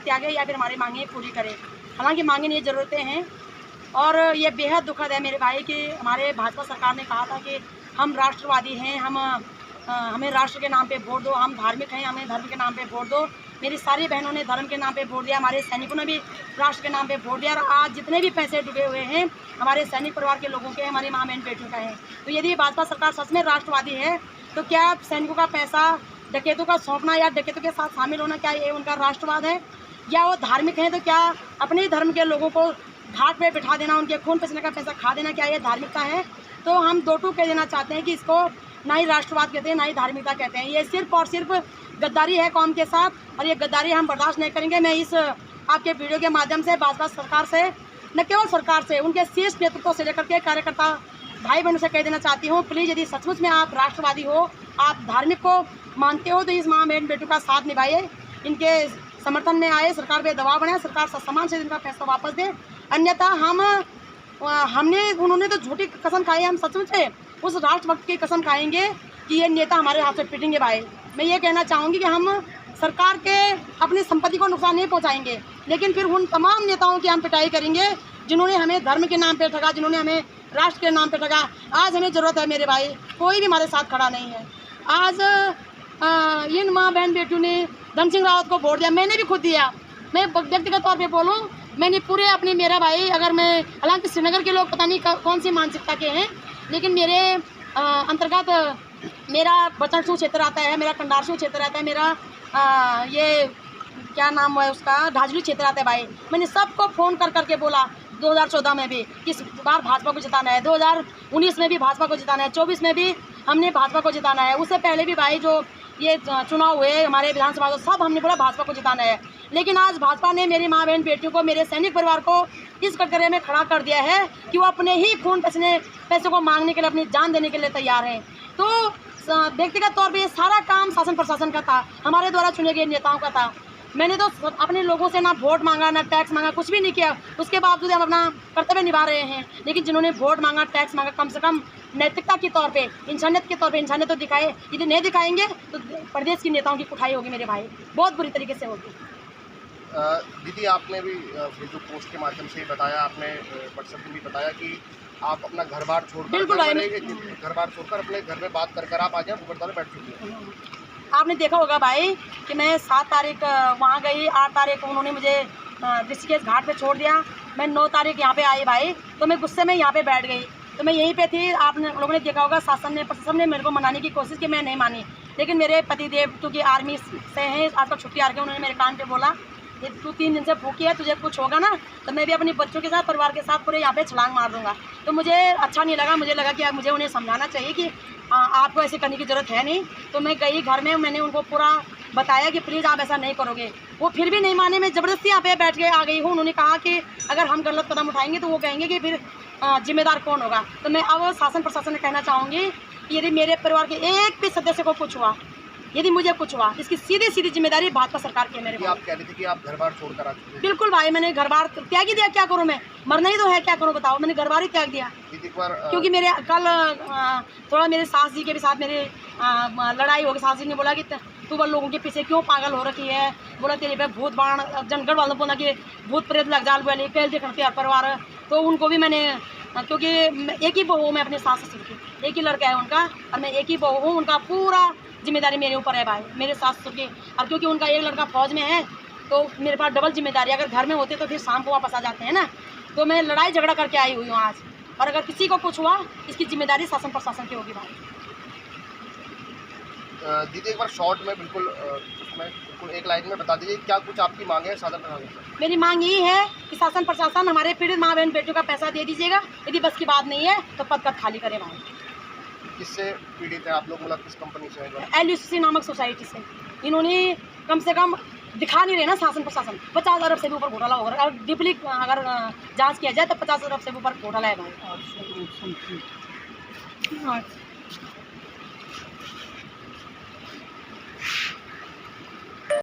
त्यागे या फिर हमारी मांगें पूरी करे। हालांकि मांगें नहीं, ज़रूरतें हैं। और ये बेहद दुखद है मेरे भाई कि हमारे भाजपा सरकार ने कहा था कि हम राष्ट्रवादी हैं, हमें राष्ट्र के नाम पे वोट दो, हम धार्मिक हैं, हमें धर्म के नाम पे वोट दो। मेरी सारी बहनों ने धर्म के नाम पे वोट दिया, हमारे सैनिकों ने भी राष्ट्र के नाम पे वोट दिया। और आज जितने भी पैसे डूबे हुए हैं हमारे सैनिक परिवार के लोगों के, हमारी माँ बहन बेटियों का है। तो यदि भाजपा सरकार सच में राष्ट्रवादी है तो क्या सैनिकों का पैसा डकैतों का सौंपना या डकैतों के साथ शामिल होना, क्या ये उनका राष्ट्रवाद है? या वो धार्मिक हैं तो क्या अपने ही धर्म के लोगों को घाट पे बिठा देना, उनके खून पसीने का पैसा खा देना, क्या ये धार्मिकता है? तो हम दो टूक कह देना चाहते हैं कि इसको ना ही राष्ट्रवाद कहते हैं ना ही धार्मिकता कहते हैं। ये सिर्फ और सिर्फ गद्दारी है कौम के साथ, और ये गद्दारी हम बर्दाश्त नहीं करेंगे। मैं इस आपके वीडियो के माध्यम से भाजपा सरकार से, न केवल सरकार से, उनके शीर्ष नेतृत्व से लेकर के कार्यकर्ता भाई बहनों से कह देना चाहती हूँ, प्लीज़ यदि सचमुच में आप राष्ट्रवादी हो, आप धार्मिक को मानते हो, तो इस माँ बहन बेटों का साथ निभाइए, इनके समर्थन में आए, सरकार पे दबाव बनाए, सरकार सम्मान से इनका पैसा वापस दे। अन्यथा उन्होंने तो झूठी कसम खाई है, हम सचमुच से उस राष्ट्रभक्त की कसम खाएंगे कि ये नेता हमारे हाथ से पिटेंगे। भाई मैं ये कहना चाहूँगी कि हम सरकार के अपनी संपत्ति को नुकसान नहीं पहुँचाएंगे, लेकिन फिर उन तमाम नेताओं की हम पिटाई करेंगे जिन्होंने हमें धर्म के नाम पे ठगा, जिन्होंने हमें राष्ट्र के नाम पे ठगा। आज हमें ज़रूरत है मेरे भाई, कोई भी हमारे साथ खड़ा नहीं है। आज इन माँ बहन बेटियों ने धन सिंह रावत को वोट दिया, मैंने भी खुद दिया। मैं व्यक्तिगत तौर पे बोलूँ, मैंने पूरे अपने, मेरा भाई, अगर मैं, हालांकि श्रीनगर के लोग पता नहीं कौन सी मानसिकता के हैं, लेकिन मेरे अंतर्गत मेरा बचनसू क्षेत्र आता है, मेरा कंडारसू क्षेत्र आता है, मेरा ये क्या नाम है उसका, ढाजली क्षेत्र आता है। भाई मैंने सबको फ़ोन कर करके बोला 2014 में भी किस बार भाजपा को जिताना है, 2019 में भी भाजपा को जिताना है, 24 में भी हमने भाजपा को जिताना है। उससे पहले भी भाई जो ये चुनाव हुए हमारे विधानसभा को, सब हमने बोला भाजपा को जिताना है। लेकिन आज भाजपा ने मेरी माँ बहन बेटियों को, मेरे सैनिक परिवार को इस कटघरे में खड़ा कर दिया है कि वो अपने ही खून पसीने पैसों को मांगने के लिए, अपनी जान देने के लिए तैयार हैं। तो व्यक्तिगत तौर पे ये सारा काम शासन प्रशासन का था, हमारे द्वारा चुने गए नेताओं का था। मैंने तो अपने लोगों से ना वोट मांगा, ना टैक्स मांगा, कुछ भी नहीं किया। उसके बावजूद हम अपना कर्तव्य निभा रहे हैं। लेकिन जिन्होंने वोट मांगा, टैक्स मांगा, कम से कम नैतिकता के तौर पे, इंसानियत के तौर पे इंसानियत तो दिखाए। यदि नहीं दिखाएंगे तो प्रदेश की नेताओं की कुटाई होगी मेरे भाई, बहुत बुरी तरीके से होगी। दीदी, आपने भी फेसबुक पोस्ट के माध्यम से बताया, आपने व्हाट्सएप में भी बताया कि आप अपना घर बार छोड़कर, बिल्कुल घर बार छोड़कर अपने घर में बात कर आप आ जाए गुरुद्वारे बैठ चुकी हैं। आपने देखा होगा भाई कि मैं 7 तारीख वहाँ गई, 8 तारीख उन्होंने मुझे ऋषिकेश घाट पे छोड़ दिया, मैं 9 तारीख यहाँ पे आई भाई, तो मैं गुस्से में यहाँ पे बैठ गई। तो मैं यहीं पे थी, आप लोगों ने देखा होगा, शासन ने, प्रशासन ने मेरे को मनाने की कोशिश की, मैं नहीं मानी। लेकिन मेरे पतिदेव, क्योंकि आर्मी से हैं, आजकल छुट्टी आ गई, उन्होंने मेरे कान पे बोला, ये तू 3 दिन से भूखी है, तुझे कुछ होगा ना तो मैं भी अपने बच्चों के साथ, परिवार के साथ पूरे यहाँ पे छलांग मार दूँगा। तो मुझे अच्छा नहीं लगा, मुझे लगा कि अब मुझे उन्हें समझाना चाहिए कि आपको ऐसे करने की ज़रूरत है नहीं। तो मैं गई घर में, मैंने उनको पूरा बताया कि प्लीज़ आप ऐसा नहीं करोगे। वो फिर भी नहीं माने, मैं ज़बरदस्ती यहाँ पे बैठ के आ गई हूँ। उन्होंने कहा कि अगर हम गलत कदम उठाएंगे तो वो कहेंगे कि फिर जिम्मेदार कौन होगा। तो मैं अब शासन प्रशासन से कहना चाहूँगी कि यदि मेरे परिवार के एक भी सदस्य को कुछ हुआ, यदि मुझे कुछ हुआ, इसकी सीधी सीधी जिम्मेदारी भाजपा सरकार की है मेरे। आप कह रही थी कि आप घर बार छोड़कर आ चुके हैं। बिल्कुल भाई, मैंने घर बार त्याग ही दिया, क्या करूँ मैं, मरना ही तो है, क्या करूँ बताओ, मैंने घर बार ही त्याग दिया। क्योंकि मेरे कल थोड़ा मेरे सास जी के भी साथ मेरे लड़ाई हो गई। सास जी ने बोला कि तू वो लोगों के पीछे क्यों पागल हो रखी है, बोला तेरे पे भूत बाण, जनगढ़ वालों बोला कि भूत प्रेत लग जाल बोले कैल देखते हर परिवार। तो उनको भी मैंने, क्योंकि एक ही बहू हूँ मैं अपने सास ससुर की, एक ही लड़का है उनका, और मैं एक ही बहू हूँ, उनका पूरा जिम्मेदारी मेरे ऊपर है भाई, मेरे सास ससुर की। और क्योंकि उनका एक लड़का फौज में है तो मेरे पास डबल जिम्मेदारी। अगर घर में होते तो फिर शाम को वापस आ जाते हैं ना। तो मैं लड़ाई झगड़ा करके आई हुई हूँ आज, और अगर किसी को कुछ हुआ इसकी जिम्मेदारी शासन प्रशासन की होगी भाई। दीदी, एक बार शॉर्ट में बिल्कुल एक लाइन में बता दीजिए क्या कुछ आपकी मांग है शासन प्रशासन? मेरी मांग यही है कि शासन प्रशासन हमारे पीड़ित माँ बहन बेटियों का पैसा दे दीजिएगा। यदि बस की बात नहीं है तो पद का खाली करें भाई। किससे पीड़ित है आप लोग, मतलब किस कंपनी से है? LUCC नामक सोसाइटी से। इन्होंने कम से कम दिखा नहीं रहे ना शासन प्रशासन, 50 अरब से भी ऊपर घोटाला होगा। और डीपली अगर जांच किया जाए तो 50 अरब से भी ऊपर घोटाला है भाई।